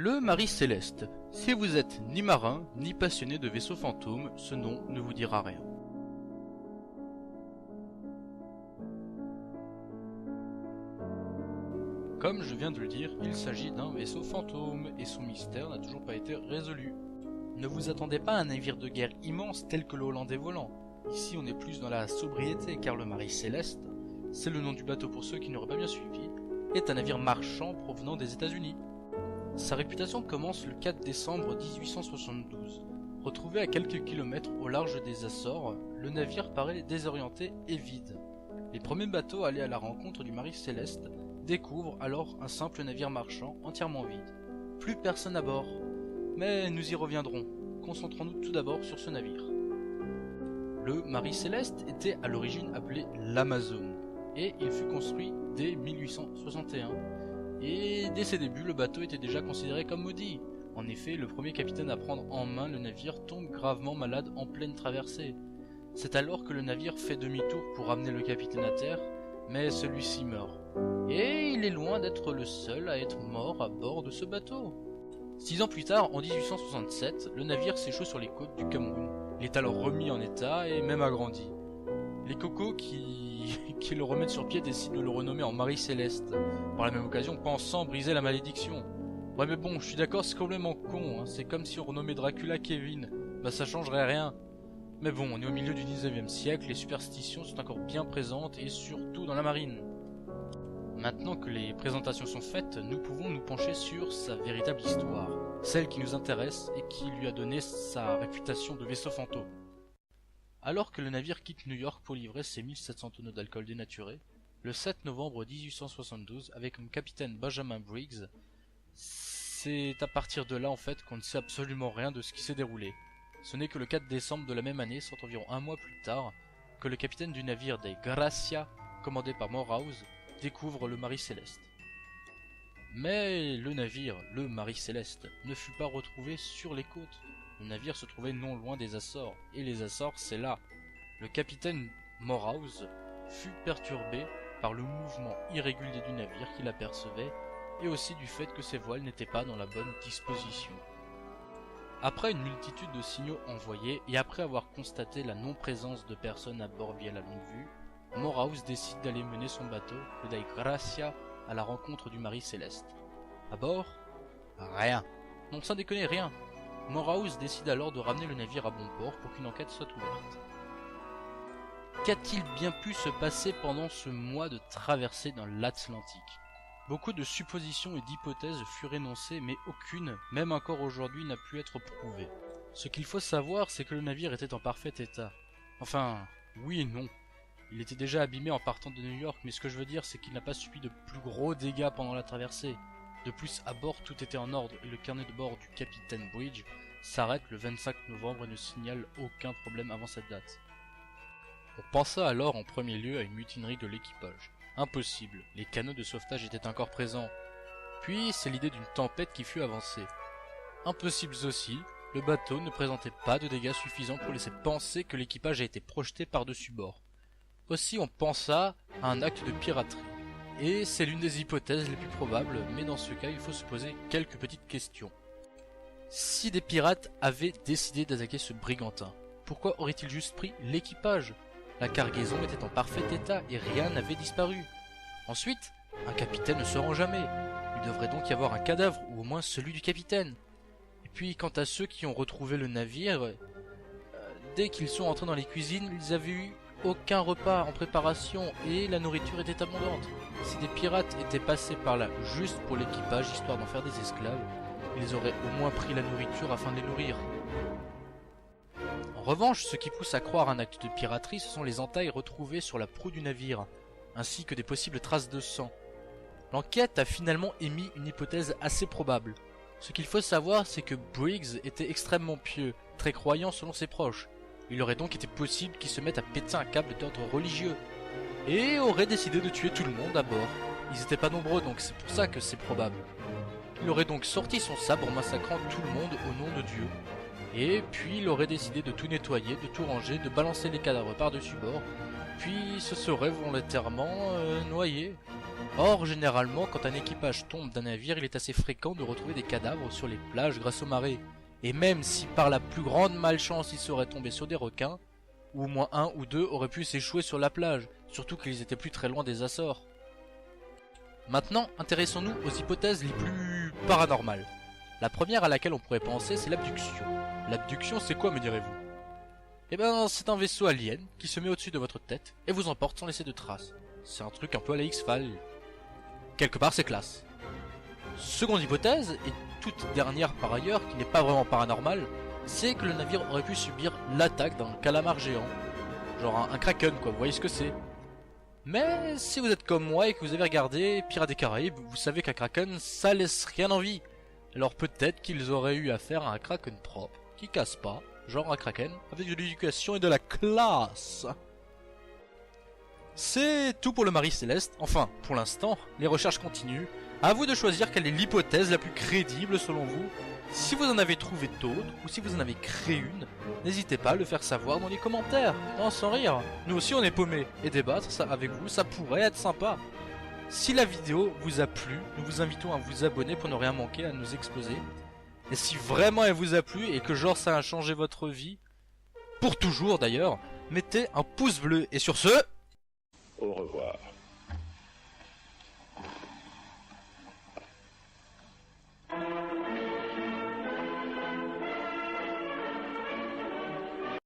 Le Marie Céleste. Si vous êtes ni marin, ni passionné de vaisseaux fantômes, ce nom ne vous dira rien. Comme je viens de le dire, il s'agit d'un vaisseau fantôme, et son mystère n'a toujours pas été résolu. Ne vous attendez pas à un navire de guerre immense tel que le Hollandais volant. Ici on est plus dans la sobriété, car le Marie Céleste, c'est le nom du bateau pour ceux qui n'auraient pas bien suivi, est un navire marchand provenant des États-Unis. Sa réputation commence le 4 décembre 1872. Retrouvé à quelques kilomètres au large des Açores, le navire paraît désorienté et vide. Les premiers bateaux allés à la rencontre du Marie Céleste découvrent alors un simple navire marchand entièrement vide. Plus personne à bord. Mais nous y reviendrons. Concentrons-nous tout d'abord sur ce navire. Le Marie Céleste était à l'origine appelé l'Amazone, et il fut construit dès 1861. Et dès ses débuts, le bateau était déjà considéré comme maudit. En effet, le premier capitaine à prendre en main le navire tombe gravement malade en pleine traversée. C'est alors que le navire fait demi-tour pour ramener le capitaine à terre, mais celui-ci meurt. Et il est loin d'être le seul à être mort à bord de ce bateau. 6 ans plus tard, en 1867, le navire s'échoue sur les côtes du Cameroun. Il est alors remis en état et même agrandi. Les cocos qui le remettent sur pied décident de le renommer en Marie Céleste, par la même occasion pensant briser la malédiction. Ouais mais bon, je suis d'accord, c'est complètement con, hein. C'est comme si on renommait Dracula Kevin, bah ça changerait rien. Mais bon, on est au milieu du 19e siècle, les superstitions sont encore bien présentes et surtout dans la marine. Maintenant que les présentations sont faites, nous pouvons nous pencher sur sa véritable histoire, celle qui nous intéresse et qui lui a donné sa réputation de vaisseau fantôme. Alors que le navire quitte New York pour livrer ses 1700 tonneaux d'alcool dénaturé, le 7 novembre 1872, avec comme capitaine Benjamin Briggs, c'est à partir de là en fait qu'on ne sait absolument rien de ce qui s'est déroulé. Ce n'est que le 4 décembre de la même année, soit environ un mois plus tard, que le capitaine du navire des Gracia, commandé par Morehouse, découvre le Marie Céleste. Mais le navire, le Marie Céleste, ne fut pas retrouvé sur les côtes. Le navire se trouvait non loin des Açores, et les Açores c'est là. Le capitaine Morehouse fut perturbé par le mouvement irrégulier du navire qu'il apercevait, et aussi du fait que ses voiles n'étaient pas dans la bonne disposition. Après une multitude de signaux envoyés, et après avoir constaté la non-présence de personnes à bord via la longue vue, Morehouse décide d'aller mener son bateau, le Dei Gracia, à la rencontre du Marie Céleste. À bord, rien. Non, sans déconner, rien. Morehouse décide alors de ramener le navire à bon port pour qu'une enquête soit ouverte. Qu'a-t-il bien pu se passer pendant ce mois de traversée dans l'Atlantique? Beaucoup de suppositions et d'hypothèses furent énoncées, mais aucune, même encore aujourd'hui, n'a pu être prouvée. Ce qu'il faut savoir, c'est que le navire était en parfait état. Enfin, oui et non. Il était déjà abîmé en partant de New York, mais ce que je veux dire, c'est qu'il n'a pas subi de plus gros dégâts pendant la traversée. De plus, à bord, tout était en ordre, et le carnet de bord du capitaine Bridge s'arrête le 25 novembre et ne signale aucun problème avant cette date. On pensa alors en premier lieu à une mutinerie de l'équipage. Impossible, les canaux de sauvetage étaient encore présents. Puis c'est l'idée d'une tempête qui fut avancée. Impossible aussi, le bateau ne présentait pas de dégâts suffisants pour laisser penser que l'équipage a été projeté par-dessus bord. Aussi on pensa à un acte de piraterie. Et c'est l'une des hypothèses les plus probables, mais dans ce cas il faut se poser quelques petites questions. Si des pirates avaient décidé d'attaquer ce brigantin, pourquoi auraient-ils juste pris l'équipage? La cargaison était en parfait état et rien n'avait disparu. Ensuite, un capitaine ne se rend jamais. Il devrait donc y avoir un cadavre, ou au moins celui du capitaine. Et puis quant à ceux qui ont retrouvé le navire, dès qu'ils sont entrés dans les cuisines, ils avaient eu aucun repas en préparation et la nourriture était abondante. Si des pirates étaient passés par là juste pour l'équipage, histoire d'en faire des esclaves, ils auraient au moins pris la nourriture afin de les nourrir. En revanche, ce qui pousse à croire un acte de piraterie, ce sont les entailles retrouvées sur la proue du navire, ainsi que des possibles traces de sang. L'enquête a finalement émis une hypothèse assez probable. Ce qu'il faut savoir, c'est que Briggs était extrêmement pieux, très croyant selon ses proches. Il aurait donc été possible qu'il se mette à péter un câble d'ordre religieux, et aurait décidé de tuer tout le monde à bord. Ils n'étaient pas nombreux, donc c'est pour ça que c'est probable. Il aurait donc sorti son sabre en massacrant tout le monde au nom de Dieu. Et puis il aurait décidé de tout nettoyer, de tout ranger, de balancer les cadavres par-dessus bord, puis se serait volontairement noyé. Or, généralement, quand un équipage tombe d'un navire, il est assez fréquent de retrouver des cadavres sur les plages grâce aux marées. Et même si par la plus grande malchance ils seraient tombés sur des requins, ou au moins un ou deux auraient pu s'échouer sur la plage, surtout qu'ils étaient plus très loin des Açores. Maintenant, intéressons-nous aux hypothèses les plus paranormales. La première à laquelle on pourrait penser, c'est l'abduction. L'abduction, c'est quoi, me direz-vous? Eh ben, c'est un vaisseau alien qui se met au-dessus de votre tête et vous emporte sans laisser de traces. C'est un truc un peu à la X-Files. Quelque part, c'est classe. Seconde hypothèse, et toute dernière par ailleurs, qui n'est pas vraiment paranormale, c'est que le navire aurait pu subir l'attaque d'un calamar géant. Genre un kraken, quoi, vous voyez ce que c'est. Mais si vous êtes comme moi et que vous avez regardé Pirates des Caraïbes, vous savez qu'un kraken, ça laisse rien en vie. Alors peut-être qu'ils auraient eu affaire à un kraken propre, qui casse pas, genre un kraken, avec de l'éducation et de la classe. C'est tout pour le Marie Céleste, enfin, pour l'instant, les recherches continuent. À vous de choisir quelle est l'hypothèse la plus crédible selon vous. Si vous en avez trouvé d'autres, ou si vous en avez créé une, n'hésitez pas à le faire savoir dans les commentaires. Non, sans rire, nous aussi on est paumés, et débattre ça avec vous, ça pourrait être sympa. Si la vidéo vous a plu, nous vous invitons à vous abonner pour ne rien manquer à nous exposer. Et si vraiment elle vous a plu et que genre ça a changé votre vie, pour toujours d'ailleurs, mettez un pouce bleu. Et sur ce, au revoir.